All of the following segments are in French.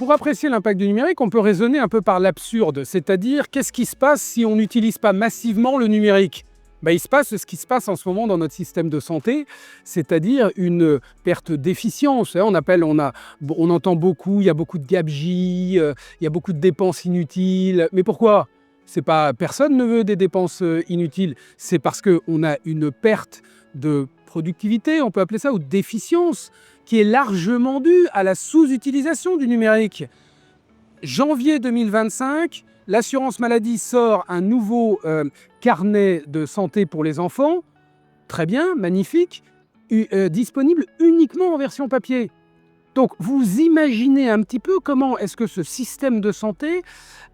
pour apprécier l'impact du numérique, on peut raisonner un peu par l'absurde, c'est-à-dire qu'est-ce qui se passe si on n'utilise pas massivement le numérique ? Il se passe ce qui se passe en ce moment dans notre système de santé, c'est-à-dire une perte d'efficience. On entend beaucoup, il y a beaucoup de gabegies, il y a beaucoup de dépenses inutiles. Mais pourquoi ? Personne ne veut des dépenses inutiles, c'est parce qu'on a une perte de productivité, on peut appeler ça, ou d'efficience, qui est largement due à la sous-utilisation du numérique. Janvier 2025, l'assurance maladie sort un nouveau carnet de santé pour les enfants, très bien, magnifique, disponible uniquement en version papier. Donc vous imaginez un petit peu comment est-ce que ce système de santé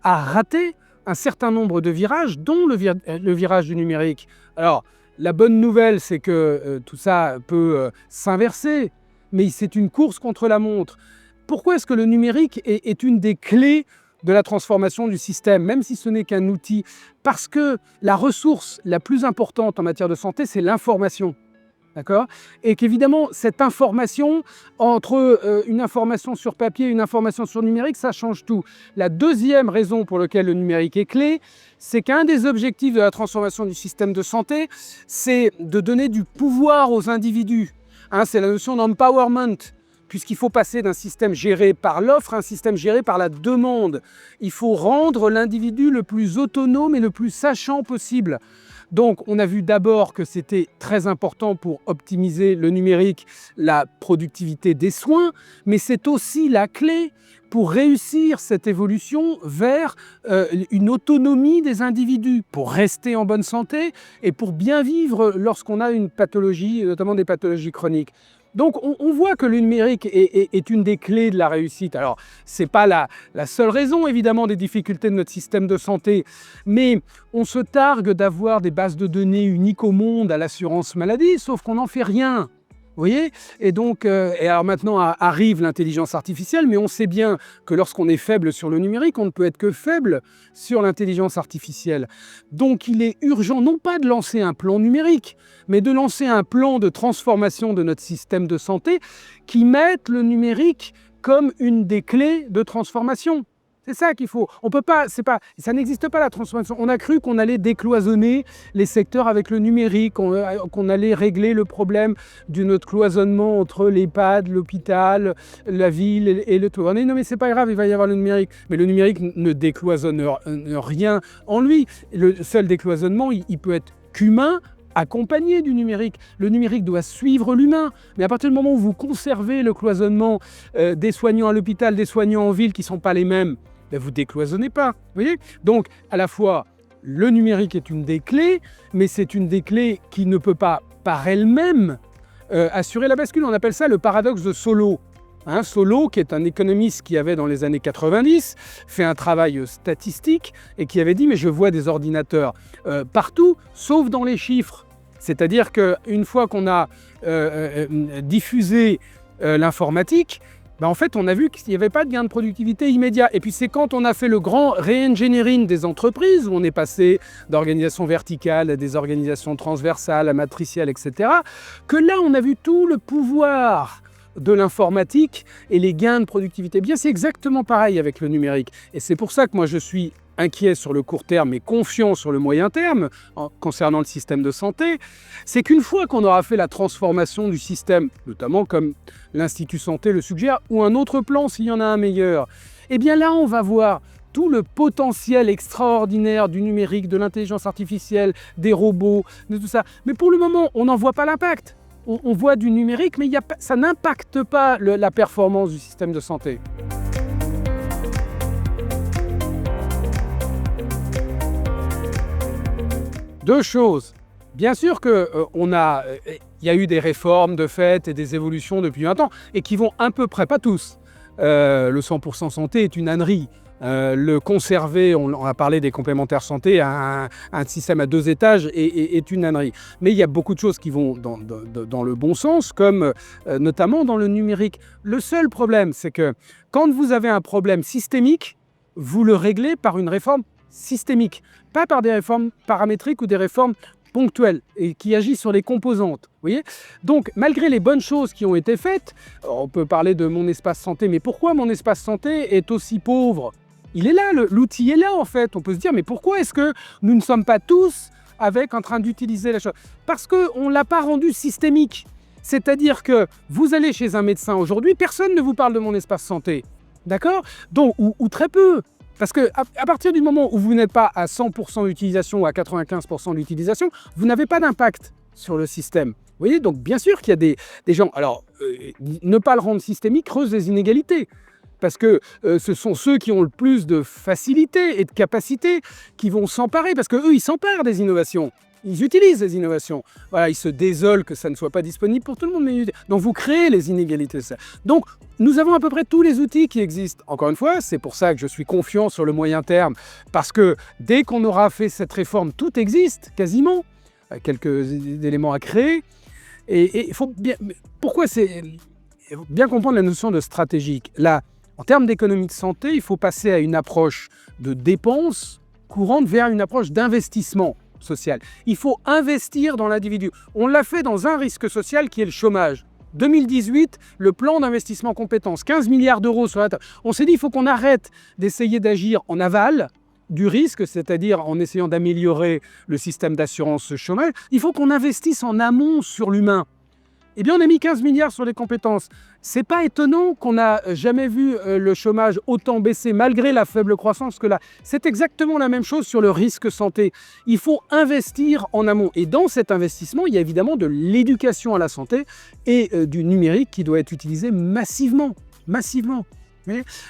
a raté un certain nombre de virages, dont le virage du numérique. Alors, la bonne nouvelle, c'est que tout ça peut s'inverser, mais c'est une course contre la montre. Pourquoi est-ce que le numérique est une des clés de la transformation du système, même si ce n'est qu'un outil? Parce que la ressource la plus importante en matière de santé, c'est l'information. D'accord ? Et qu'évidemment, cette information, entre une information sur papier et une information sur numérique, ça change tout. La deuxième raison pour laquelle le numérique est clé, c'est qu'un des objectifs de la transformation du système de santé, c'est de donner du pouvoir aux individus. C'est la notion d'empowerment, puisqu'il faut passer d'un système géré par l'offre à un système géré par la demande. Il faut rendre l'individu le plus autonome et le plus sachant possible. Donc, on a vu d'abord que c'était très important pour optimiser le numérique, la productivité des soins, mais c'est aussi la clé pour réussir cette évolution vers une autonomie des individus, pour rester en bonne santé et pour bien vivre lorsqu'on a une pathologie, notamment des pathologies chroniques. Donc, on voit que le numérique est une des clés de la réussite. Alors, ce n'est pas la seule raison, évidemment, des difficultés de notre système de santé, mais on se targue d'avoir des bases de données uniques au monde à l'assurance maladie, sauf qu'on n'en fait rien. Vous voyez ? Et donc, alors maintenant arrive l'intelligence artificielle, mais on sait bien que lorsqu'on est faible sur le numérique, on ne peut être que faible sur l'intelligence artificielle. Donc, il est urgent non pas de lancer un plan numérique, mais de lancer un plan de transformation de notre système de santé qui mette le numérique comme une des clés de transformation. C'est ça qu'il faut. On peut pas, ça n'existe pas la transformation. On a cru qu'on allait décloisonner les secteurs avec le numérique, qu'on allait régler le problème de notre cloisonnement entre l'EHPAD, l'hôpital, la ville et le tout. On dit non mais c'est pas grave, il va y avoir le numérique. Mais le numérique ne décloisonne rien en lui. Le seul décloisonnement, il peut être qu'humain, accompagné du numérique. Le numérique doit suivre l'humain. Mais à partir du moment où vous conservez le cloisonnement des soignants à l'hôpital, des soignants en ville qui ne sont pas les mêmes, vous ne décloisonnez pas. Vous voyez ? Donc, à la fois, le numérique est une des clés, mais c'est une des clés qui ne peut pas, par elle-même, assurer la bascule. On appelle ça le paradoxe de Solow. Solow, qui est un économiste qui avait, dans les années 90, fait un travail statistique et qui avait dit « mais je vois des ordinateurs partout, sauf dans les chiffres ». C'est-à-dire qu'une fois qu'on a diffusé l'informatique, en fait, on a vu qu'il n'y avait pas de gain de productivité immédiat. Et puis, c'est quand on a fait le grand re-engineering des entreprises, où on est passé d'organisations verticales à des organisations transversales, à matricielles, etc., que là, on a vu tout le pouvoir de l'informatique et les gains de productivité. Bien, c'est exactement pareil avec le numérique. Et c'est pour ça que moi, je suis inquiet sur le court terme et confiant sur le moyen terme concernant le système de santé, c'est qu'une fois qu'on aura fait la transformation du système, notamment comme l'Institut Santé le suggère, ou un autre plan s'il y en a un meilleur, eh bien là, on va voir tout le potentiel extraordinaire du numérique, de l'intelligence artificielle, des robots, de tout ça. Mais pour le moment, on n'en voit pas l'impact. On voit du numérique, mais ça n'impacte pas la performance du système de santé. Deux choses. Bien sûr qu'il y a eu des réformes de fait et des évolutions depuis 20 ans, et qui vont à peu près, pas tous. Le 100% santé est une ânerie. Le conserver, on a parlé des complémentaires santé, un système à 2 étages est une ânerie. Mais il y a beaucoup de choses qui vont dans le bon sens, comme notamment dans le numérique. Le seul problème, c'est que quand vous avez un problème systémique, vous le réglez par une réforme systémique, pas par des réformes paramétriques ou des réformes ponctuel et qui agit sur les composantes. Vous voyez? Donc, malgré les bonnes choses qui ont été faites, on peut parler de mon espace santé, mais pourquoi mon espace santé est aussi pauvre? Il est là, l'outil est là en fait. On peut se dire, mais pourquoi est-ce que nous ne sommes pas tous en train d'utiliser la chose? Parce qu'on ne l'a pas rendu systémique. C'est-à-dire que vous allez chez un médecin aujourd'hui, personne ne vous parle de mon espace santé. D'accord? Donc, ou très peu. Parce qu'à partir du moment où vous n'êtes pas à 100% d'utilisation ou à 95% d'utilisation, vous n'avez pas d'impact sur le système. Vous voyez? Donc, bien sûr qu'il y a des gens... Alors, ne pas le rendre systémique creuse les inégalités. Parce que ce sont ceux qui ont le plus de facilité et de capacité qui vont s'emparer. Parce qu'eux, ils s'emparent des innovations. Ils utilisent les innovations. Voilà, ils se désolent que ça ne soit pas disponible pour tout le monde. Donc, vous créez les inégalités. Donc, nous avons à peu près tous les outils qui existent. Encore une fois, c'est pour ça que je suis confiant sur le moyen terme. Parce que dès qu'on aura fait cette réforme, tout existe, quasiment. Quelques éléments à créer. Et il faut bien... Pourquoi c'est... Il faut bien comprendre la notion de stratégique. Là, en termes d'économie de santé, il faut passer à une approche de dépenses courantes vers une approche d'investissement social. Il faut investir dans l'individu. On l'a fait dans un risque social qui est le chômage. 2018, le plan d'investissement compétences, 15 milliards d'euros sur la table. On s'est dit, il faut qu'on arrête d'essayer d'agir en aval du risque, c'est-à-dire en essayant d'améliorer le système d'assurance chômage. Il faut qu'on investisse en amont sur l'humain. Eh bien, on a mis 15 milliards sur les compétences. C'est pas étonnant qu'on n'a jamais vu le chômage autant baisser malgré la faible croissance que là. C'est exactement la même chose sur le risque santé. Il faut investir en amont. Et dans cet investissement, il y a évidemment de l'éducation à la santé et du numérique qui doit être utilisé massivement. Massivement.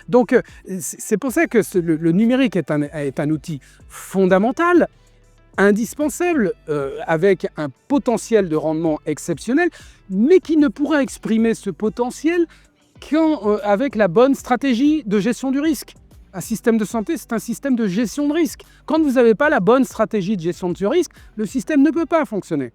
Donc, c'est pour ça que le numérique est un outil fondamental, indispensable, avec un potentiel de rendement exceptionnel, mais qui ne pourra exprimer ce potentiel qu'avec la bonne stratégie de gestion du risque. Un système de santé, c'est un système de gestion de risque. Quand vous n'avez pas la bonne stratégie de gestion de ce risque, le système ne peut pas fonctionner.